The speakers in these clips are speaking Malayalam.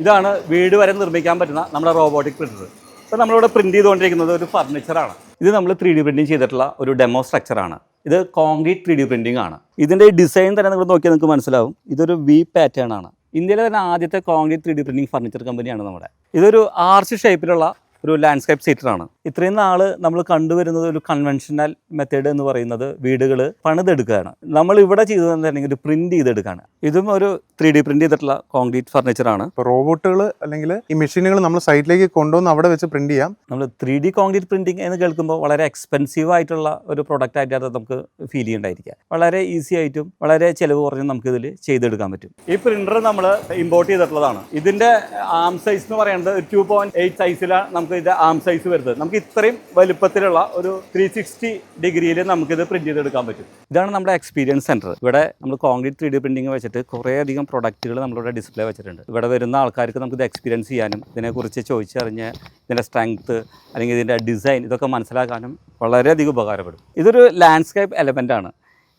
ഇതാണ് വീട് വരെ നിർമ്മിക്കാൻ പറ്റുന്ന നമ്മുടെ റോബോട്ടിക് പ്രിന്റർ. ഇപ്പോൾ നമ്മളിവിടെ പ്രിന്റ് ചെയ്തുകൊണ്ടിരിക്കുന്നത് ഒരു ഫർണിച്ചറാണ്. ഇത് നമ്മൾ 3D പ്രിന്റിങ് ചെയ്തിട്ടുള്ള ഒരു ഡെമോ സ്ട്രക്ചറാണ്. ഇത് കോൺക്രീറ്റ് 3D പ്രിന്റിംഗ് ആണ്. ഇതിൻ്റെ ഡിസൈൻ തന്നെ നിങ്ങൾ നോക്കിയാൽ നിങ്ങൾക്ക് മനസ്സിലാവും. ഇതൊരു വി പാറ്റേൺ ആണ്. ഇന്ത്യയിലെ തന്നെ ആദ്യത്തെ കോൺക്രീറ്റ് 3D പ്രിന്റിംഗ് ഫർണിച്ചർ കമ്പനിയാണ് നമ്മുടെ. ഇതൊരു ആർച്ച് ഷേപ്പിലുള്ള ഒരു ലാൻഡ്സ്കേപ്പ് സീറ്ററാണ്. ഇത്രയും നാൾ നമ്മൾ കണ്ടുവരുന്നത് ഒരു കൺവെൻഷണൽ മെത്തേഡ് എന്ന് പറയുന്നത് വീടുകൾ പണിതെടുക്കുകയാണ്. നമ്മൾ ഇവിടെ ചെയ്തതെന്നുണ്ടെങ്കിൽ ഒരു പ്രിന്റ് ചെയ്തെടുക്കുകയാണ്. ഇതും ഒരു 3D പ്രിന്റ് ചെയ്തിട്ടുള്ള കോൺക്രീറ്റ് ഫർണിച്ചറാണ്. ഇപ്പോൾ റോബോട്ടുകൾ അല്ലെങ്കിൽ ഈ മെഷീനുകൾ നമ്മൾ സൈറ്റിലേക്ക് കൊണ്ടുവന്ന് അവിടെ വെച്ച് പ്രിന്റ് ചെയ്യാം. നമ്മൾ 3D കോൺക്രീറ്റ് പ്രിന്റിംഗ് എന്ന് കേൾക്കുമ്പോൾ വളരെ എക്സ്പെൻസീവ് ആയിട്ടുള്ള ഒരു പ്രൊഡക്റ്റ് ആയിട്ടാണ് നമുക്ക് ഫീൽ ചെയ്യുന്നുണ്ടായിരിക്കുക. വളരെ ഈസി ആയിട്ടും വളരെ ചിലവ് കുറഞ്ഞും നമുക്ക് ഇതിൽ ചെയ്തെടുക്കാൻ പറ്റും. ഈ പ്രിന്റർ നമ്മൾ ഇമ്പോർട്ട് ചെയ്തിട്ടുള്ളതാണ്. ഇതിന്റെ ആം സൈസ് എന്ന് പറയുന്നത് 2.8 സൈസിലാണ് നമുക്ക് ഇതിന്റെ ആം സൈസ് വരുന്നത്. നമുക്ക് ഇത്രയും വലുപ്പത്തിലുള്ള ഒരു 360 ഡിഗ്രിയിൽ നമുക്കിത് പ്രിന്റ് ചെയ്തെടുക്കാൻ പറ്റും. ഇതാണ് നമ്മുടെ എക്സ്പീരിയൻസ് സെന്റർ. ഇവിടെ നമ്മൾ കോൺക്രീറ്റ് 3D പ്രിന്റിംഗ് വെച്ചിട്ട് കുറേയധികം പ്രൊഡക്റ്റുകൾ നമ്മളിവിടെ ഡിസ്പ്ലേ വെച്ചിട്ടുണ്ട്. ഇവിടെ വരുന്ന ആൾക്കാർക്ക് നമുക്കിത് എക്സ്പീരിയൻസ് ചെയ്യാനും ഇതിനെക്കുറിച്ച് ചോദിച്ചറിഞ്ഞ് ഇതിൻ്റെ സ്ട്രെങ്ത്ത് അല്ലെങ്കിൽ ഇതിൻ്റെ ഡിസൈൻ ഇതൊക്കെ മനസ്സിലാക്കാനും വളരെയധികം ഉപകാരപ്പെടും. ഇതൊരു ലാൻഡ്സ്കേപ്പ് എലമെൻ്റ് ആണ്.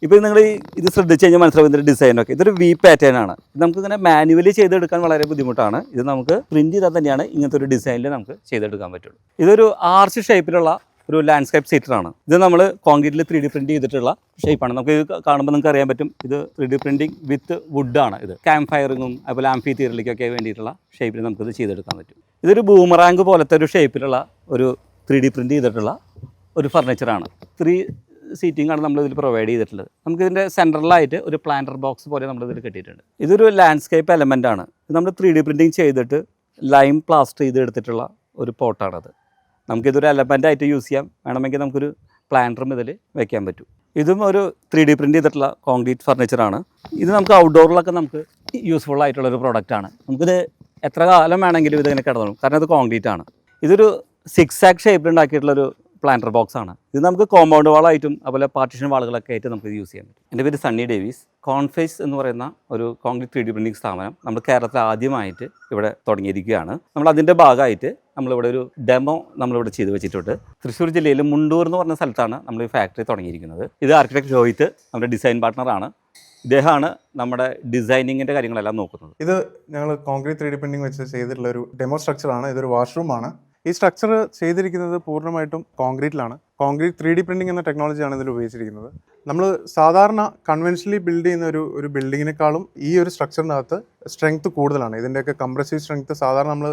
ഇപ്പോൾ നിങ്ങൾ ഇത് ശ്രദ്ധിച്ച് കഴിഞ്ഞാൽ മനസ്സിലാവും ഇതിൻ്റെ ഡിസൈനൊക്കെ. ഇതൊരു വി പാറ്റേൺ ആണ്. ഇത് നമുക്കിങ്ങനെ മാനുവലി ചെയ്തെടുക്കാൻ വളരെ ബുദ്ധിമുട്ടാണ്. ഇത് നമുക്ക് പ്രിൻറ്റ് ചെയ്താൽ തന്നെയാണ് ഇങ്ങനത്തെ ഒരു ഡിസൈനിൽ നമുക്ക് ചെയ്തെടുക്കാൻ പറ്റുള്ളൂ. ഇതൊരു ആർച്ച് ഷേപ്പിലുള്ള ഒരു ലാൻഡ്സ്കേപ്പ് സീറ്ററാണ്. ഇത് നമ്മൾ കോൺക്രീറ്റിൽ 3D പ്രിന്റ് ചെയ്തിട്ടുള്ള ഷേപ്പാണ്. നമുക്ക് ഇത് കാണുമ്പോൾ നിങ്ങൾക്ക് അറിയാൻ പറ്റും ഇത് 3D പ്രിന്റിംഗ് വിത്ത് വുഡാണ്. ഇത് ക്യാമ്പ് ഫയറിങ്ങും അതുപോലെ ആംഫി തിയറിലേക്കൊക്കെ വേണ്ടിയിട്ടുള്ള ഷേപ്പിൽ നമുക്കിത് ചെയ്തെടുക്കാൻ പറ്റും. ഇതൊരു ബൂമറാങ്ക് പോലത്തെ ഒരു ഷേപ്പിലുള്ള ഒരു 3D പ്രിന്റ് ചെയ്തിട്ടുള്ള ഒരു ഫർണിച്ചറാണ്. 3 സീറ്റിംഗ് ആണ് നമ്മളിതിൽ പ്രൊവൈഡ് ചെയ്തിട്ടുള്ളത്. നമുക്കിതിൻ്റെ സെൻട്രലായിട്ട് ഒരു പ്ലാന്റർ ബോക്സ് പോലെ നമ്മളിതിൽ കെട്ടിയിട്ടുണ്ട്. ഇതൊരു ലാൻഡ്സ്കേപ്പ് എലമെൻ്റ് ആണ്. ഇത് നമ്മൾ 3D പ്രിന്റിംഗ് ചെയ്തിട്ട് ലൈം പ്ലാസ്റ്റർ ചെയ്തെടുത്തിട്ടുള്ള ഒരു പോട്ടാണത്. നമുക്കിതൊരു എലമെൻ്റ് ആയിട്ട് യൂസ് ചെയ്യാം. വേണമെങ്കിൽ നമുക്കൊരു പ്ലാന്ററും ഇതിൽ വെക്കാൻ പറ്റും. ഇതും ഒരു 3D പ്രിന്റ് ചെയ്തിട്ടുള്ള കോൺക്രീറ്റ് ഫർണിച്ചറാണ്. ഇത് നമുക്ക് ഔട്ട്ഡോറിലൊക്കെ നമുക്ക് യൂസ്ഫുൾ ആയിട്ടുള്ളൊരു പ്രോഡക്റ്റാണ്. നമുക്കിത് എത്ര കാലം വേണമെങ്കിലും ഇതിങ്ങനെ കിടന്നോളും. കാരണം ഇത് കോൺക്രീറ്റ് ആണ്. ഇതൊരു 6 ആക്ക് ഷേപ്പിൽ ഉണ്ടാക്കിയിട്ടുള്ളൊരു പ്ലാന്റർ ബോക്സ് ആണ്. ഇത് നമുക്ക് കോമ്പൗണ്ട് വാളായിട്ടും അതുപോലെ പാർട്ടീഷൻ വാളുകളൊക്കെ ആയിട്ട് നമുക്ക് യൂസ് ചെയ്യാൻ പറ്റും. എൻ്റെ പേര് സണ്ണി ഡേവിസ്. കോൺഫേസ് എന്ന് പറയുന്ന ഒരു കോൺക്രീറ്റ് 3D പ്രിന്റിംഗ് സ്ഥാപനം നമ്മൾ കേരളത്തിൽ ആദ്യമായിട്ട് ഇവിടെ തുടങ്ങിയിരിക്കുകയാണ്. നമ്മൾ അതിൻ്റെ ഭാഗമായിട്ട് നമ്മളിവിടെ ഒരു ഡെമോ നമ്മളിവിടെ ചെയ്ത് വെച്ചിട്ടുണ്ട്. തൃശ്ശൂർ ജില്ലയിൽ മുണ്ടൂർ എന്ന് പറഞ്ഞ സ്ഥലത്താണ് നമ്മൾ ഈ ഫാക്ടറി തുടങ്ങിയിരിക്കുന്നത്. ഇത് ആർക്കിടെക്ട് രോഹിത് നമ്മുടെ ഡിസൈൻ പാർട്ട്ണറാണ്. ഇദ്ദേഹമാണ് നമ്മുടെ ഡിസൈനിങ്ങിൻ്റെ കാര്യങ്ങളെല്ലാം നോക്കുന്നത്. ഇത് ഞങ്ങൾ കോൺക്രീറ്റ് 3D പ്രിന്റിംഗ് വെച്ച് ചെയ്തിട്ടുള്ള ഒരു ഡെമോ സ്ട്രക്ചറാണ്. ഇതൊരു വാഷ്റൂമാണ്. ഈ സ്ട്രക്ചർ ചെയ്തിരിക്കുന്നത് പൂർണ്ണമായിട്ടും കോൺക്രീറ്റിലാണ്. കോൺക്രീറ്റ് 3D പ്രിന്റിംഗ് എന്ന ടെക്നോളജിയാണ് ഇതിൽ ഉപയോഗിച്ചിരിക്കുന്നത്. നമ്മൾ സാധാരണ കൺവെൻഷനലി ബിൽഡ് ചെയ്യുന്ന ഒരു ബിൽഡിങ്ങിനേക്കാളും ഈ ഒരു സ്ട്രക്ചറിനകത്ത് സ്ട്രെങ്ത് കൂടുതലാണ്. ഇതിൻ്റെയൊക്കെ കംപ്രസീവ് സ്ട്രെങ്ത് സാധാരണ നമ്മൾ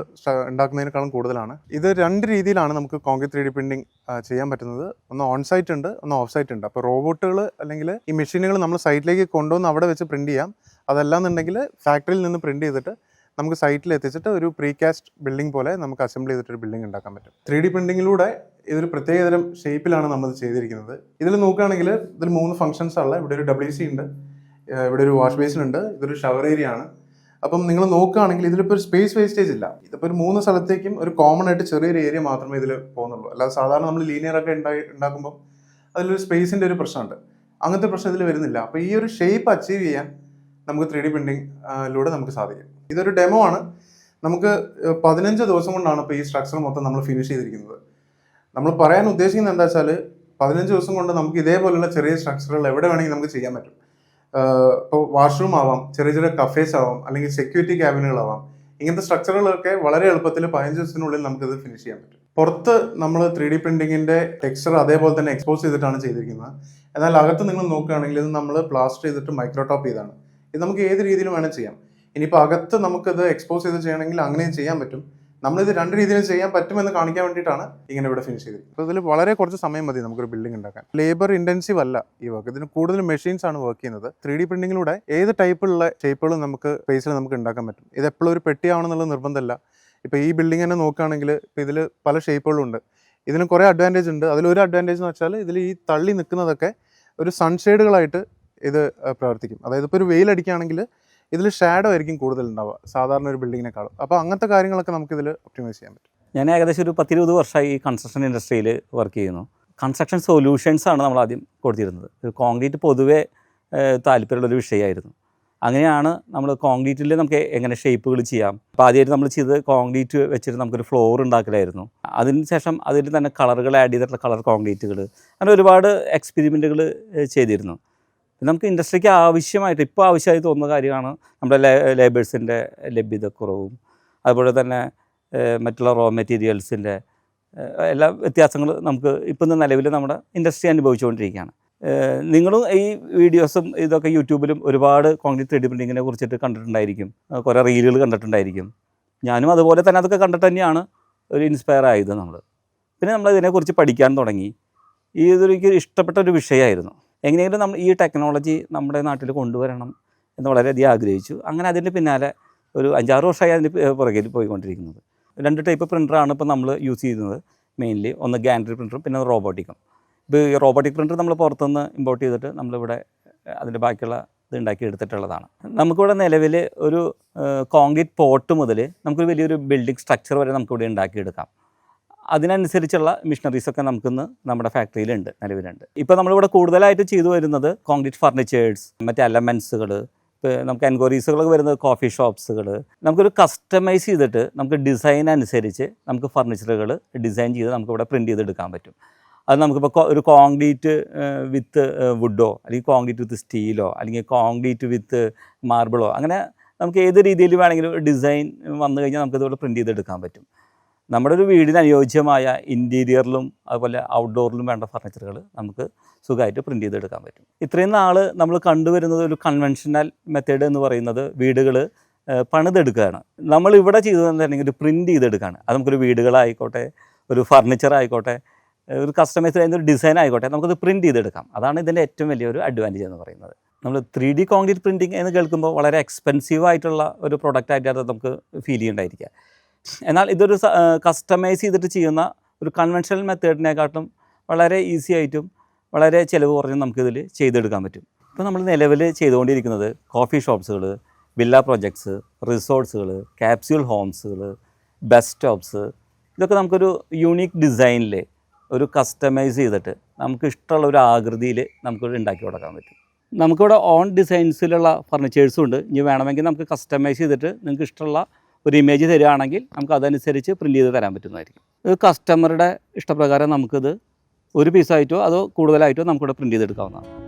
ഉണ്ടാക്കുന്നതിനേക്കാളും കൂടുതലാണ്. ഇത് 2 രീതിയിലാണ് നമുക്ക് കോൺക്രീറ്റ് 3D പ്രിന്റിംഗ് ചെയ്യാൻ പറ്റുന്നത്. ഒന്ന് ഓൺ സൈറ്റ് ഉണ്ട്, ഒന്ന് ഓഫ് സൈറ്റ് ഉണ്ട്. അപ്പോൾ റോബോട്ടുകൾ അല്ലെങ്കിൽ ഈ മെഷീനുകൾ നമ്മൾ സൈറ്റിലേക്ക് കൊണ്ടുവന്ന് അവിടെ വെച്ച് പ്രിന്റ് ചെയ്യാം. അതല്ലാന്നുണ്ടെങ്കിൽ ഫാക്ടറിയിൽ നിന്ന് പ്രിന്റ് ചെയ്തിട്ട് നമുക്ക് സൈറ്റിൽ എത്തിച്ചിട്ട് ഒരു പ്രീകാസ്റ്റ് ബിൽഡിംഗ് പോലെ നമുക്ക് അസംബിൾ ചെയ്തിട്ടൊരു ബിൽഡിംഗ് ഉണ്ടാക്കാൻ പറ്റും. 3D പ്രിന്റിങ്ങിലൂടെ ഇതൊരു പ്രത്യേകതരം ഷേപ്പിലാണ് നമ്മൾ ചെയ്തിരിക്കുന്നത്. ഇതിൽ നോക്കുകയാണെങ്കിൽ ഇതിൽ 3 ഫംഗ്ഷൻസ് ഉള്ള. ഇവിടെ ഒരു WC ഉണ്ട്, ഇവിടെ ഒരു വാഷ് ബേസിൻ ഉണ്ട്, ഇതൊരു ഷവർ ഏരിയ ആണ്. അപ്പം നിങ്ങൾ നോക്കുകയാണെങ്കിൽ ഇതിലിപ്പോൾ ഒരു സ്പേസ് വേസ്റ്റേജ് ഇല്ല. ഇതിപ്പോൾ ഒരു 3 സ്ഥലത്തേക്കും ഒരു കോമൺ ആയിട്ട് ചെറിയൊരു ഏരിയ മാത്രമേ ഇതിൽ പോകുന്നുള്ളൂ. അല്ലാതെ സാധാരണ നമ്മൾ ലീനിയർ ഒക്കെ ഉണ്ടാക്കുമ്പോൾ അതിലൊരു സ്പേസിൻ്റെ ഒരു പ്രശ്നമുണ്ട്. അങ്ങനത്തെ പ്രശ്നം ഇതിൽ വരുന്നില്ല. അപ്പോൾ ഈ ഒരു ഷേപ്പ് അച്ചീവ് ചെയ്യാൻ നമുക്ക് 3D പ്രിന്റിങ്ങിലൂടെ നമുക്ക് സാധിക്കും. ഇതൊരു ഡെമോ ആണ്. നമുക്ക് 15 ദിവസം കൊണ്ടാണ് ഇപ്പോൾ ഈ സ്ട്രക്ചർ മൊത്തം നമ്മൾ ഫിനിഷ് ചെയ്തിരിക്കുന്നത്. നമ്മൾ പറയാൻ ഉദ്ദേശിക്കുന്നത് എന്താ വെച്ചാൽ 15 ദിവസം കൊണ്ട് നമുക്ക് ഇതേപോലുള്ള ചെറിയ സ്ട്രക്ചറുകൾ എവിടെ വേണമെങ്കിൽ നമുക്ക് ചെയ്യാൻ പറ്റും. ഇപ്പോൾ വാഷ്റൂം ആവാം, ചെറിയ ചെറിയ കഫേസ് ആവാം, അല്ലെങ്കിൽ സെക്യൂരിറ്റി ക്യാബിനുകളാവാം. ഇങ്ങനത്തെ സ്ട്രക്ചറുകളൊക്കെ വളരെ എളുപ്പത്തിൽ 15 ദിവസത്തിനുള്ളിൽ നമുക്കിത് ഫിനിഷ് ചെയ്യാൻ പറ്റും. പുറത്ത് നമ്മൾ 3D പ്രിന്റിങ്ങിൻ്റെ ടെക്സ്ചർ അതേപോലെ തന്നെ എക്സ്പോസ് ചെയ്തിട്ടാണ് ചെയ്തിരിക്കുന്നത്. എന്നാൽ അകത്ത് നിങ്ങൾ നോക്കുകയാണെങ്കിൽ ഇത് നമ്മൾ പ്ലാസ്റ്റർ ചെയ്തിട്ട് മൈക്രോടോപ്പ് ചെയ്താണ്. ഇത് നമുക്ക് ഏത് രീതിയിലും വേണം ചെയ്യാം. ഇനിയിപ്പോൾ അകത്ത് നമുക്കത് എക്സ്പോസ് ചെയ്ത് ചെയ്യണമെങ്കിൽ അങ്ങനെയും ചെയ്യാൻ പറ്റും. നമ്മളിത് 2 രീതിയിൽ ചെയ്യാൻ പറ്റുമെന്ന് കാണിക്കാൻ വേണ്ടിയിട്ടാണ് ഇങ്ങനെ ഇവിടെ ഫിനിഷ് ചെയ്തത്. അപ്പോൾ ഇതിൽ വളരെ കുറച്ച് സമയം മതി നമുക്കൊരു ബിൽഡിംഗ് ഉണ്ടാക്കാൻ. ലേബർ ഇൻറ്റൻസീവ് അല്ല ഈ വർക്ക്. ഇതിന് കൂടുതൽ മെഷീൻസ് ആണ് വർക്ക് ചെയ്യുന്നത്. 3D പ്രിന്റിങ്ങിലൂടെ ഏത് ടൈപ്പുള്ള ഷേപ്പുകളും നമുക്ക് സ്പേസിൽ നമുക്ക് ഉണ്ടാക്കാൻ പറ്റും. ഇത് എപ്പോഴും ഒരു പെട്ടിയാവണമെന്നുള്ള നിർബന്ധമല്ല. ഇപ്പോൾ ഈ ബിൽഡിംഗ് തന്നെ നോക്കുകയാണെങ്കിൽ ഇപ്പോൾ ഇതിൽ പല ഷേപ്പുകളും ഉണ്ട്. ഇതിന് കുറേ അഡ്വാൻറ്റേജ് ഉണ്ട്. അതിലൊരു അഡ്വാൻറ്റേജ് എന്ന് വെച്ചാൽ ഇതിൽ ഈ തള്ളി നിൽക്കുന്നതൊക്കെ ഒരു സൺഷെയ്ഡുകളായിട്ട് ഇത് പ്രവർത്തിക്കും. അതായത് ഇപ്പോൾ ഒരു വെയിലടിക്കുകയാണെങ്കിൽ ഇതിൽ ഷാഡോ ആയിരിക്കും കൂടുതൽ ഉണ്ടാവുക സാധാരണ ഒരു ബിൽഡിങ്ങിനേക്കാളും. അപ്പോൾ അങ്ങനത്തെ കാര്യങ്ങളൊക്കെ നമുക്കിതിൽ ഒപ്റ്റിമൈസ് ചെയ്യാൻ പറ്റും. ഞാൻ ഏകദേശം ഒരു 10-20 വർഷമായി ഈ കൺസ്ട്രക്ഷൻ ഇൻഡസ്ട്രിയിൽ വർക്ക് ചെയ്യുന്നു. കൺസ്ട്രക്ഷൻ സൊല്യൂഷൻസ് ആണ് നമ്മൾ ആദ്യം കൊടുത്തിരുന്നത്. കോൺക്രീറ്റ് പൊതുവേ താല്പര്യമുള്ളൊരു വിഷയമായിരുന്നു. അങ്ങനെയാണ് നമ്മൾ കോൺക്രീറ്റിൽ നമുക്ക് എങ്ങനെ ഷേപ്പുകൾ ചെയ്യാം. അപ്പോൾ ആദ്യമായിട്ട് നമ്മൾ ചെയ്തത് കോൺക്രീറ്റ് വെച്ചിട്ട് നമുക്കൊരു ഫ്ലോർ ഉണ്ടാക്കലായിരുന്നു. അതിന് ശേഷം അതിൽ തന്നെ കളറുകൾ ആഡ് ചെയ്തിട്ടുള്ള കളർ കോൺക്രീറ്റുകൾ, അങ്ങനെ ഒരുപാട് എക്സ്പെരിമെൻറ്റുകൾ ചെയ്തിരുന്നു. നമുക്ക് ഇൻഡസ്ട്രിക്ക് ആവശ്യമായിട്ട് ഇപ്പോൾ ആവശ്യമായി തോന്നുന്ന കാര്യമാണ് നമ്മുടെ ലേബേഴ്സിൻ്റെ ലഭ്യതക്കുറവും അതുപോലെ തന്നെ മറ്റുള്ള റോ മെറ്റീരിയൽസിൻ്റെ എല്ലാ വ്യത്യാസങ്ങൾ നമുക്ക് ഇപ്പം നിലവിൽ നമ്മുടെ ഇൻഡസ്ട്രി അനുഭവിച്ചുകൊണ്ടിരിക്കുകയാണ്. നിങ്ങളും ഈ വീഡിയോസും ഇതൊക്കെ യൂട്യൂബിലും ഒരുപാട് കോൺക്രീറ്റ് 3D പ്രിൻറ്റിങ്ങിനെ കുറിച്ചിട്ട് കണ്ടിട്ടുണ്ടായിരിക്കും, കുറേ റീലുകൾ കണ്ടിട്ടുണ്ടായിരിക്കും. ഞാനും അതുപോലെ തന്നെ അതൊക്കെ കണ്ടിട്ട് തന്നെയാണ് ഒരു ഇൻസ്പയർ ആയത് നമ്മൾ. പിന്നെ നമ്മൾ ഇതിനെക്കുറിച്ച് പഠിക്കാൻ തുടങ്ങി. ഇതൊരു ഇഷ്ടപ്പെട്ട ഒരു വിഷയമായിരുന്നു. എങ്ങനെയെങ്കിലും നമ്മൾ ഈ ടെക്നോളജി നമ്മുടെ നാട്ടിൽ കൊണ്ടുവരണം എന്ന് വളരെയധികം ആഗ്രഹിച്ചു. അങ്ങനെ അതിൻ്റെ പിന്നാലെ ഒരു 5-6 വർഷമായി അതിൻ്റെ പുറകിൽ പോയിക്കൊണ്ടിരിക്കുന്നത്. 2 ടൈപ്പ് പ്രിൻ്ററാണ് ഇപ്പോൾ നമ്മൾ യൂസ് ചെയ്യുന്നത് മെയിൻലി. ഒന്ന് ഗാൻട്രി പ്രിൻ്ററും പിന്നെ റോബോട്ടിക്കും. ഇപ്പോൾ ഈ റോബോട്ടിക് പ്രിൻ്റർ നമ്മൾ പുറത്തുനിന്ന് ഇമ്പോർട്ട് ചെയ്തിട്ട് നമ്മളിവിടെ അതിൻ്റെ ബാക്കിയുള്ള ഇത് ഉണ്ടാക്കി എടുത്തിട്ടുള്ളതാണ്. നമുക്കിവിടെ നിലവിൽ ഒരു കോൺക്രീറ്റ് പോട്ട് മുതൽ നമുക്കൊരു വലിയൊരു ബിൽഡിംഗ് സ്ട്രക്ചർ വരെ നമുക്കിവിടെ ഉണ്ടാക്കിയെടുക്കാം. അതിനനുസരിച്ചുള്ള മിഷനറീസൊക്കെ നമുക്കിന്ന് നമ്മുടെ ഫാക്ടറിയിലുണ്ട്, നിലവിലുണ്ട്. ഇപ്പോൾ നമ്മളിവിടെ കൂടുതലായിട്ട് ചെയ്തു വരുന്നത് കോൺക്രീറ്റ് ഫർണിച്ചേഴ്സ്, മറ്റ് എലമെൻസുകൾ, ഇപ്പോൾ നമുക്ക് എൻക്വയറീസുകളൊക്കെ വരുന്നത് കോഫി ഷോപ്സുകൾ. നമുക്കൊരു കസ്റ്റമൈസ് ചെയ്തിട്ട് നമുക്ക് ഡിസൈൻ അനുസരിച്ച് നമുക്ക് ഫർണിച്ചറുകൾ ഡിസൈൻ ചെയ്ത് നമുക്കിവിടെ പ്രിൻറ്റ് ചെയ്തെടുക്കാൻ പറ്റും. അത് നമുക്കിപ്പോൾ ഒരു കോൺക്രീറ്റ് വിത്ത് വുഡോ, അല്ലെങ്കിൽ കോൺക്രീറ്റ് വിത്ത് സ്റ്റീലോ, അല്ലെങ്കിൽ കോൺക്രീറ്റ് വിത്ത് മാർബിളോ, അങ്ങനെ നമുക്ക് ഏത് രീതിയിൽ വേണമെങ്കിലും ഡിസൈൻ വന്നു കഴിഞ്ഞാൽ നമുക്കിതുപോലെ പ്രിൻറ്റ് ചെയ്തെടുക്കാൻ പറ്റും. നമ്മുടെ ഒരു വീടിന് അനുയോജ്യമായ ഇൻറ്റീരിയറിലും അതുപോലെ ഔട്ട്ഡോറിലും വേണ്ട ഫർണിച്ചറുകൾ നമുക്ക് സുഖമായിട്ട് പ്രിൻറ്റ് ചെയ്തെടുക്കാൻ പറ്റും. ഇത്രയും നാൾ നമ്മൾ കണ്ടുവരുന്നത് ഒരു കൺവെൻഷണൽ മെത്തേഡ് എന്ന് പറയുന്നത് വീടുകൾ പണിതെടുക്കുകയാണ്. നമ്മളിവിടെ ചെയ്തതെന്നുണ്ടെങ്കിൽ ഒരു പ്രിൻറ്റ് ചെയ്തെടുക്കുകയാണ്. അത് നമുക്കൊരു വീടുകളായിക്കോട്ടെ, ഒരു ഫർണിച്ചർ ആയിക്കോട്ടെ, ഒരു കസ്റ്റമൈസ് ചെയ്യുന്ന ഒരു ഡിസൈൻ ആയിക്കോട്ടെ, നമുക്കത് പ്രിൻറ്റ് ചെയ്തെടുക്കാം. അതാണ് ഇതിൻ്റെ ഏറ്റവും വലിയൊരു അഡ്വാൻറ്റേജ് എന്ന് പറയുന്നത്. നമ്മൾ 3D കോൺക്രീറ്റ് പ്രിൻറ്റിങ് എന്ന് കേൾക്കുമ്പോൾ വളരെ എക്സ്പെൻസീവ് ആയിട്ടുള്ള ഒരു പ്രൊഡക്റ്റായിട്ടാണ് നമുക്ക് ഫീൽ ചെയ്യുന്നുണ്ടായിരിക്കുക. എന്നാൽ ഇതൊരു കസ്റ്റമൈസ് ചെയ്തിട്ട് ചെയ്യുന്ന ഒരു കൺവെൻഷണൽ മെത്തേഡിനെക്കാട്ടും വളരെ ഈസി ആയിട്ടും വളരെ ചിലവ് കുറഞ്ഞും നമുക്കിതിൽ ചെയ്തെടുക്കാൻ പറ്റും. ഇപ്പോൾ നമ്മൾ നിലവിൽ ചെയ്തുകൊണ്ടിരിക്കുന്നത് കോഫി ഷോപ്സുകൾ, വില്ല പ്രൊജക്ട്സ്, റിസോർട്ട്സുകൾ, ക്യാപ്സ്യൂൾ ഹോംസുകൾ, ബസ് സ്റ്റോപ്സ്, ഇതൊക്കെ നമുക്കൊരു യൂണീക്ക് ഡിസൈനിൽ ഒരു കസ്റ്റമൈസ് ചെയ്തിട്ട് നമുക്ക് ഇഷ്ടമുള്ള ഒരു ആകൃതിയിൽ നമുക്കിവിടെ ഉണ്ടാക്കി കൊടുക്കാൻ പറ്റും. നമുക്കിവിടെ ഓൺ ഡിസൈൻസിലുള്ള ഫർണിച്ചേഴ്സും ഉണ്ട്. ഇനി വേണമെങ്കിൽ നമുക്ക് കസ്റ്റമൈസ് ചെയ്തിട്ട് നിങ്ങൾക്ക് ഇഷ്ടമുള്ള ഒരു ഇമേജ് തരികയാണെങ്കിൽ നമുക്ക് അതനുസരിച്ച് പ്രിൻറ്റ് ചെയ്ത് തരാൻ പറ്റുന്നതായിരിക്കും. ഇത് കസ്റ്റമറുടെ ഇഷ്ടപ്രകാരം നമുക്കിത് ഒരു പീസായിട്ടോ അതോ കൂടുതലായിട്ടോ നമുക്കിവിടെ പ്രിൻറ്റ് ചെയ്തെടുക്കാവുന്നതാണ്.